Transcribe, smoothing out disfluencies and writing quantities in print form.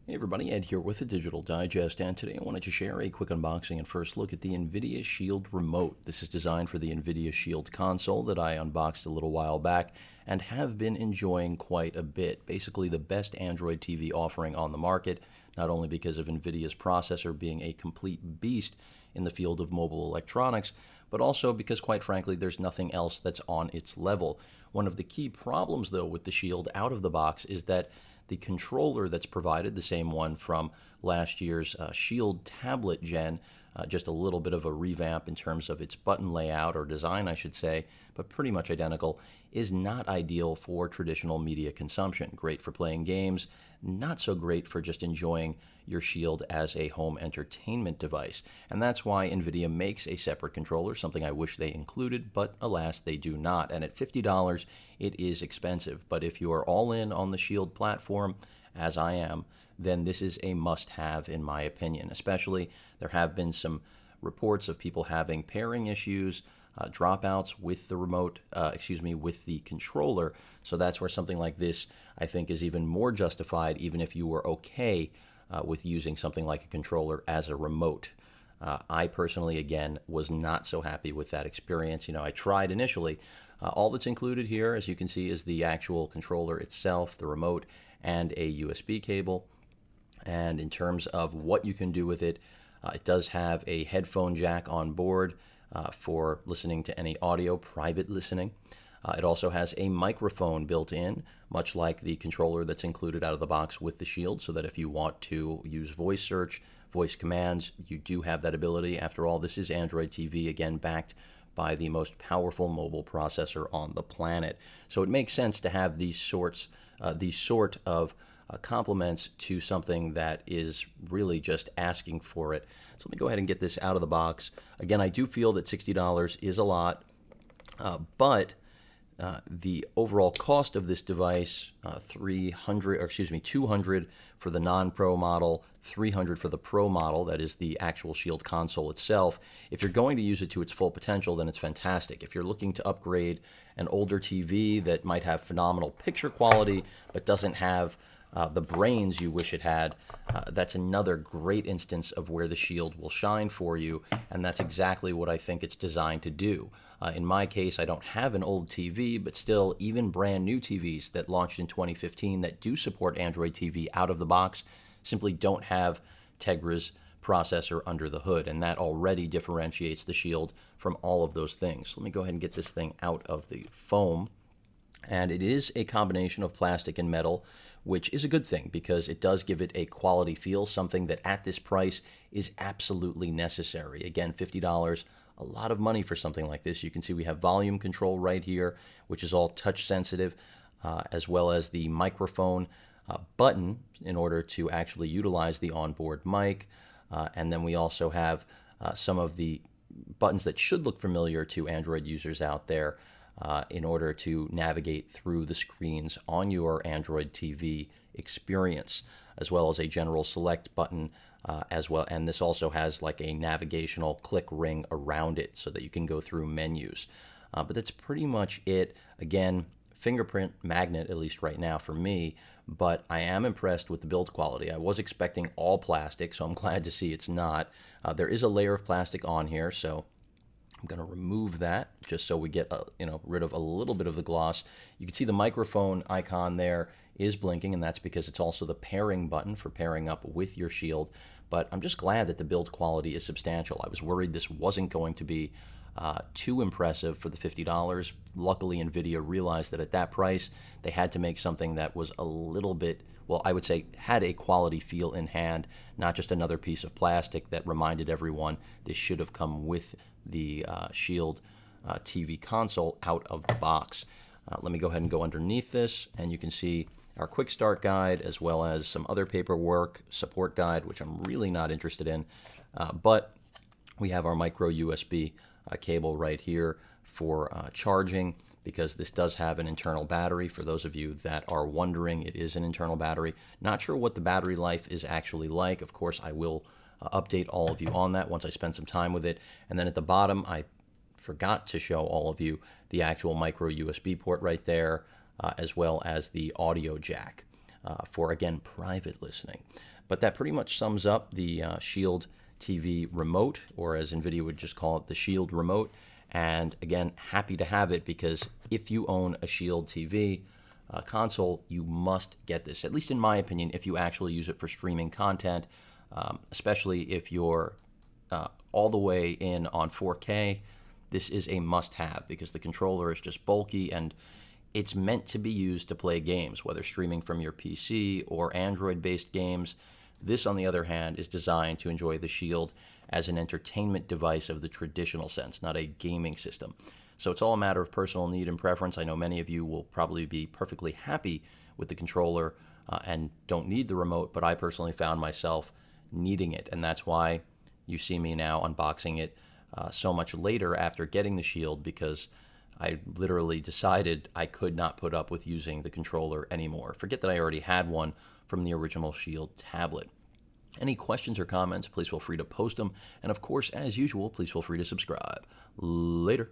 Hey everybody, Ed here with the Digital Digest, and today I wanted to share a quick unboxing and first look at the NVIDIA SHIELD Remote. This is designed for the NVIDIA SHIELD console that I unboxed a little while back and have been enjoying quite a bit. Basically the best Android TV offering on the market, not only because of NVIDIA's processor being a complete beast in the field of mobile electronics, but also because, quite frankly, there's nothing else that's on its level. One of the key problems, though, with the SHIELD out of the box is that the controller that's provided, the same one from last year's SHIELD tablet gen, just a little bit of a revamp in terms of its button layout or design, I should say, but pretty much identical, is not ideal for traditional media consumption. Great for playing games, not so great for just enjoying your SHIELD as a home entertainment device. And that's why NVIDIA makes a separate controller, something I wish they included, but alas, they do not. And at $50, it is expensive. But if you are all in on the SHIELD platform, as I am, then this is a must-have in my opinion. Especially, there have been some reports of people having pairing issues, dropouts with the with the controller. So that's where something like this, I think, is even more justified, even if you were okay with using something like a controller as a remote. I personally, again, was not so happy with that experience. I tried initially. All that's included here, as you can see, is the actual controller itself, the remote, and a USB cable. And in terms of what you can do with it, it does have a headphone jack on board for listening to any audio, private listening. It also has a microphone built in, much like the controller that's included out of the box with the SHIELD, so that if you want to use voice search, voice commands, you do have that ability. After all, this is Android TV, again, backed by the most powerful mobile processor on the planet. So it makes sense to have these sort of complements to something that is really just asking for it. So let me go ahead and get this out of the box. Again, I do feel that $60 is a lot, but the overall cost of this device, $200 for the non-Pro model, $300 for the Pro model, that is the actual SHIELD console itself. If you're going to use it to its full potential, then it's fantastic. If you're looking to upgrade an older TV that might have phenomenal picture quality but doesn't have the brains you wish it had, that's another great instance of where the SHIELD will shine for you, and that's exactly what I think it's designed to do. In my case, I don't have an old TV, but still, even brand new TVs that launched in 2015 that do support Android TV out of the box simply don't have Tegra's processor under the hood, and that already differentiates the SHIELD from all of those things. Let me go ahead and get this thing out of the foam. And it is a combination of plastic and metal, which is a good thing because it does give it a quality feel, something that at this price is absolutely necessary. Again, $50, a lot of money for something like this. You can see we have volume control right here, which is all touch sensitive, as well as the microphone button in order to actually utilize the onboard mic. And then we also have some of the buttons that should look familiar to Android users out there, in order to navigate through the screens on your Android TV experience, as well as a general select button as well. And this also has like a navigational click ring around it so that you can go through menus. But that's pretty much it. Again, fingerprint magnet, at least right now for me, but I am impressed with the build quality. I was expecting all plastic, so I'm glad to see it's not. There is a layer of plastic on here, so I'm going to remove that just so we get rid of a little bit of the gloss. You can see the microphone icon there is blinking, and that's because it's also the pairing button for pairing up with your SHIELD. But I'm just glad that the build quality is substantial. I was worried this wasn't going to be too impressive for the $50. Luckily, NVIDIA realized that at that price, they had to make something that was a little bit, well, I would say had a quality feel in hand, not just another piece of plastic that reminded everyone this should have come with the SHIELD TV console out of the box. Let me go ahead and go underneath this, and you can see our quick start guide as well as some other paperwork, support guide, which I'm really not interested in, but we have our micro USB cable right here for charging, because this does have an internal battery. For those of you that are wondering, it is an internal battery. Not sure what the battery life is actually like. Of course, I will update all of you on that once I spend some time with it. And then at the bottom, I forgot to show all of you the actual micro USB port right there, as well as the audio jack for, again, private listening. But that pretty much sums up the Shield TV Remote, or as NVIDIA would just call it, the Shield Remote. And again, happy to have it, because if you own a Shield TV console, you must get this, at least in my opinion, if you actually use it for streaming content, especially if you're all the way in on 4K. This is a must-have, because the controller is just bulky, and it's meant to be used to play games, whether streaming from your PC or Android-based games. This, on the other hand, is designed to enjoy the Shield as an entertainment device of the traditional sense, not a gaming system. So it's all a matter of personal need and preference. I know many of you will probably be perfectly happy with the controller and don't need the remote, but I personally found myself needing it, and that's why you see me now unboxing it so much later after getting the Shield, because I literally decided I could not put up with using the controller anymore. Forget that I already had one from the original Shield tablet. Any questions or comments, please feel free to post them. And of course, as usual, please feel free to subscribe. Later.